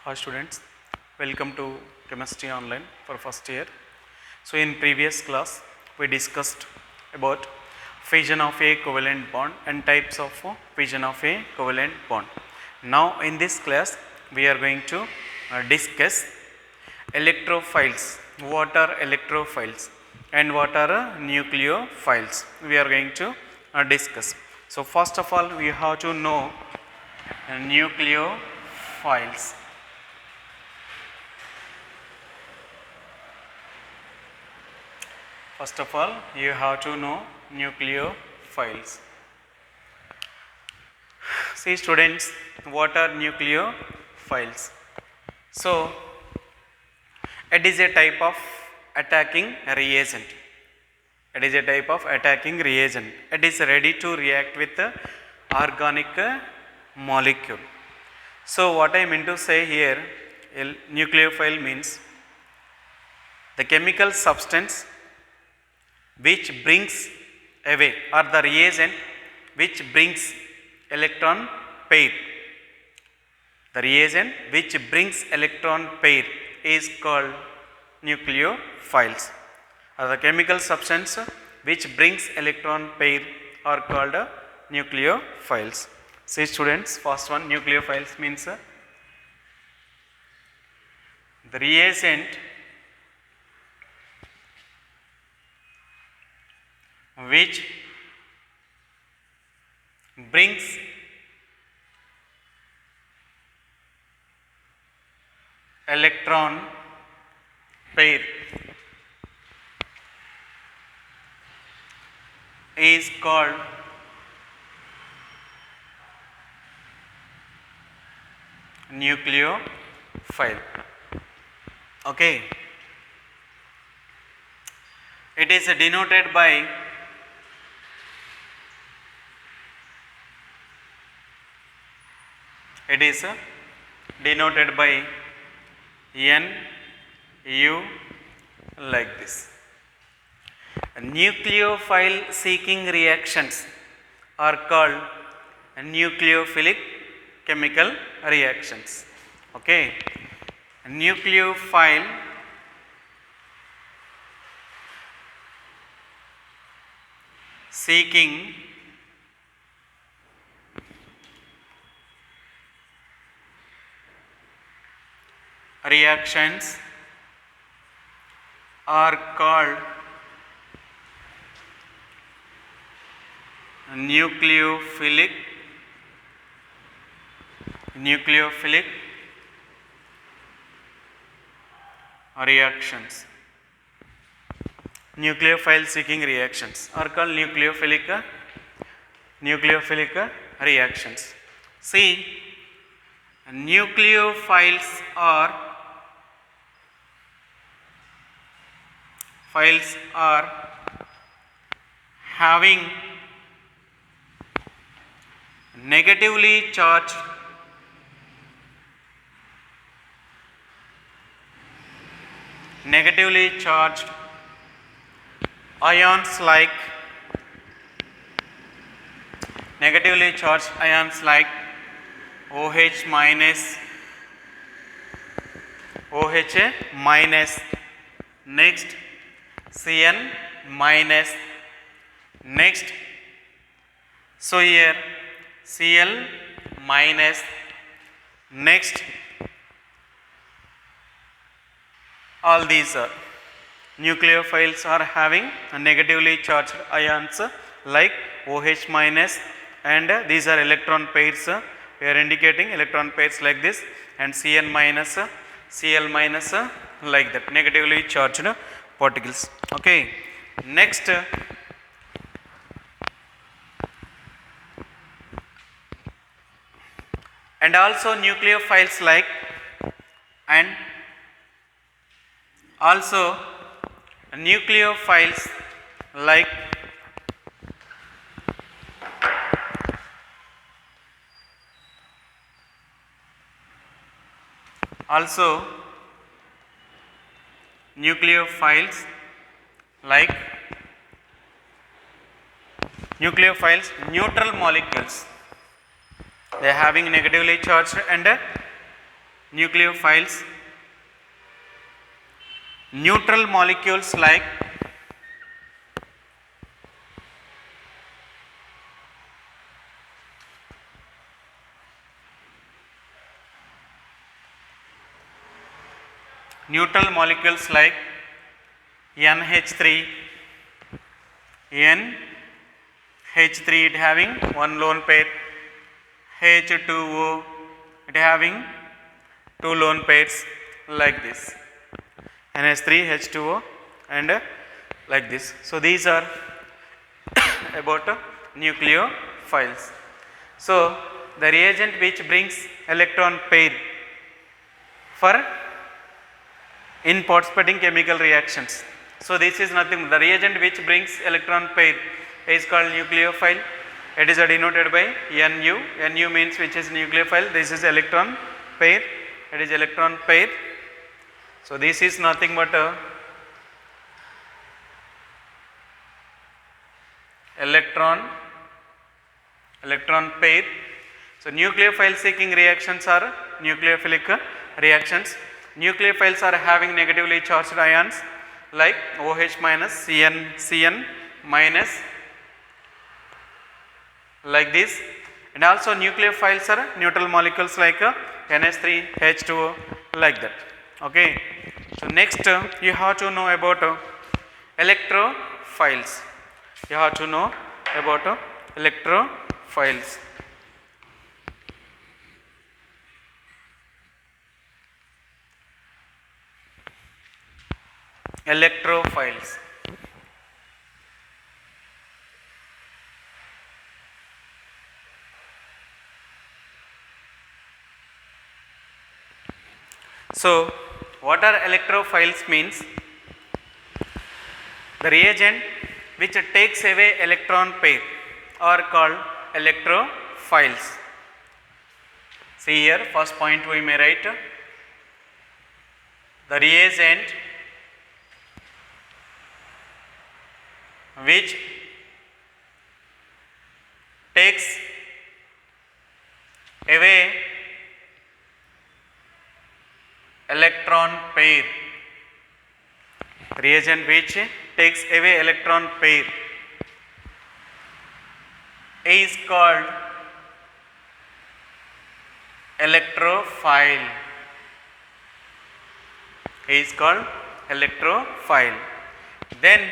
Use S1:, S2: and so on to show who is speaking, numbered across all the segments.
S1: Hi students, welcome to Chemistry Online for first year. So in previous class we discussed about fission of a covalent bond and types of fission of a covalent bond. Now in this class we are going to discuss electrophiles. What are electrophiles and what are nucleophiles? We are going to discuss. So first of all we have to know nucleophiles. First of all, you have to know nucleophiles. See students, what are nucleophiles? So, it is a type of attacking reagent. It is a type of attacking reagent. It is ready to react with the organic molecule. So, what I mean to say here, nucleophile means the chemical substance which brings away, or the reagent which brings electron pair. The reagent which brings electron pair is called nucleophiles, or the chemical substance which brings electron pair are called nucleophiles. See students, first one, nucleophiles means the reagent which brings electron pair is called nucleophile. Okay, it is denoted by Nu like this. Nucleophile seeking reactions are called nucleophilic chemical reactions. Okay, nucleophile seeking reactions are called nucleophilic reactions. Nucleophile seeking reactions are called nucleophilic reactions. See, nucleophiles are having negatively charged ions like OH minus, next Cn minus, next, so here Cl minus, next, all these nucleophiles are having negatively charged ions like OH minus, and these are electron pairs. We are indicating electron pairs like this, and Cn minus, Cl minus like that, negatively charged particles. Okay, next and also nucleophiles like, and also nucleophiles like neutral molecules. They are having negatively charged and nucleophiles, neutral molecules like NH3, NH3 it having one lone pair, H2O it having two lone pairs like this, NH3, H2O and like this. So these are about nucleophiles. So the reagent which brings electron pair for in participating chemical reactions. So this is nothing, the reagent which brings electron pair is called nucleophile. It is denoted by Nu. Nu means which is nucleophile. This is electron pair. It is electron pair. So this is nothing but electron pair. So nucleophile seeking reactions are nucleophilic reactions. Nucleophiles are having negatively charged ions like OH minus, Cn minus like this, and also nucleophiles are neutral molecules like NH3, H2O like that. Okay. So next you have to know about electrophiles. You have to know about electrophiles. Electrophiles. So what are electrophiles means? The reagent which takes away electron pair are called electrophiles. See here, first point we may write the reagent which takes away electron pair. Reagent which takes away electron pair is called electrophile. Is called electrophile. Then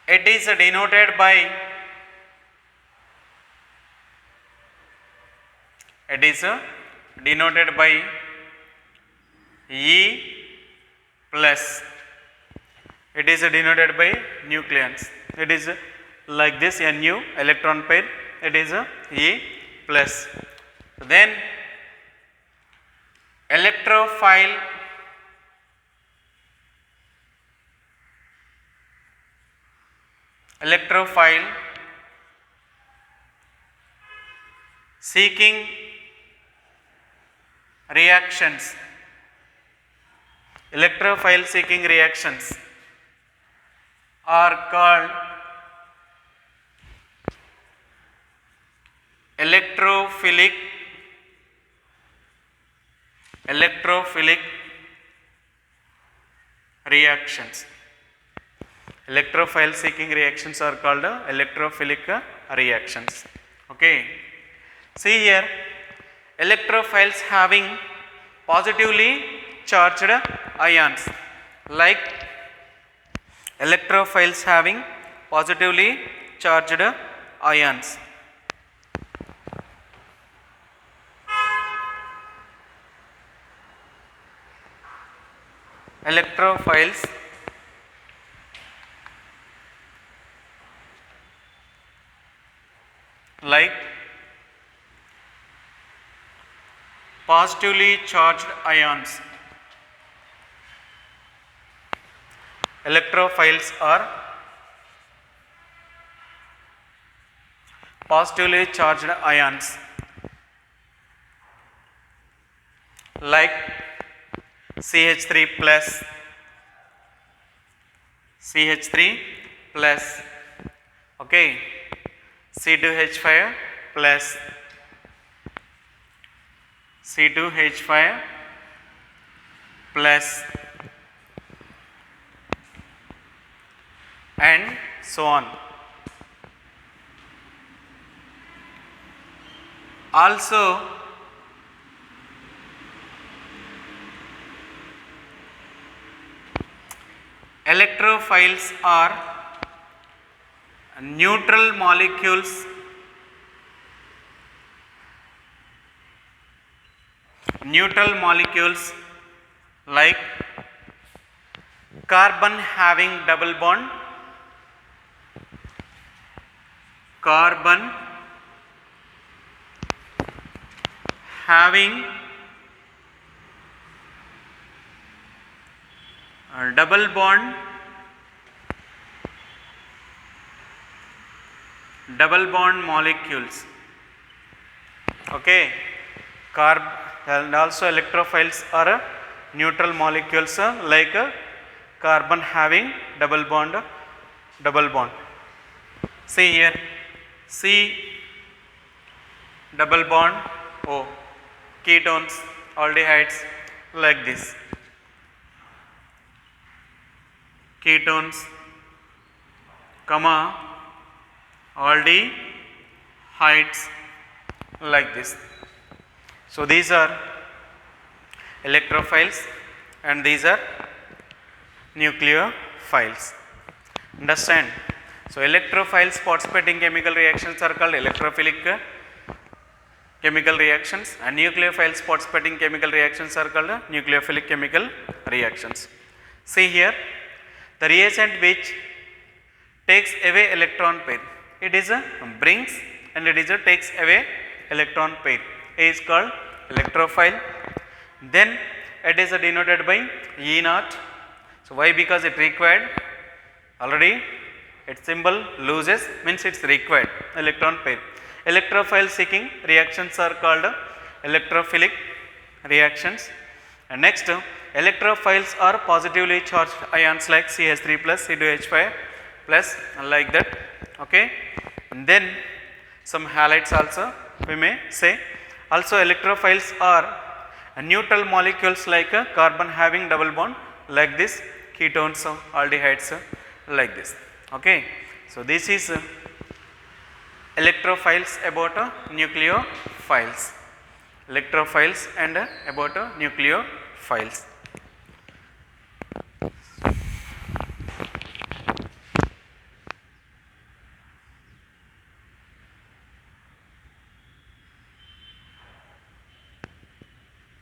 S1: it is denoted by E plus. It is denoted by nucleons. It is like this, Nu electron pair, it is E plus. Then electrophile seeking reactions. Electrophile seeking reactions are called electrophilic reactions. Electrophile seeking reactions are called electrophilic reactions. Okay. See here, electrophiles having positively charged ions, like electrophiles having positively charged ions. Electrophiles like positively charged ions. Electrophiles are positively charged ions like CH3 plus, okay, C2H5 plus, C2H5 plus and so on. Also electrophiles are neutral molecules like carbon having double bond, carbon having double bond, molecules. Okay, and also electrophiles are neutral molecules like carbon having double bond. See here, C double bond O, ketones, aldehydes like this. Ketones, comma, aldehydes like this. So these are electrophiles and these are nucleophiles. Understand? So electrophiles participating chemical reactions are called electrophilic chemical reactions, and nucleophiles participating chemical reactions are called nucleophilic chemical reactions. See here, the reagent which takes away electron pair, it is a brings and it is a takes away electron pair, is called electrophile. Then it is denoted by E0. So why? Because it required already, its symbol loses, means it's required electron pair. Electrophile seeking reactions are called electrophilic reactions. And next, electrophiles are positively charged ions like CH3 plus C2H5 plus like that. Okay. And then some halides also we may say. Also electrophiles are neutral molecules like carbon having double bond like this, ketones, aldehydes like this. Okay. So this is electrophiles about nucleophiles. Electrophiles and about nucleophiles.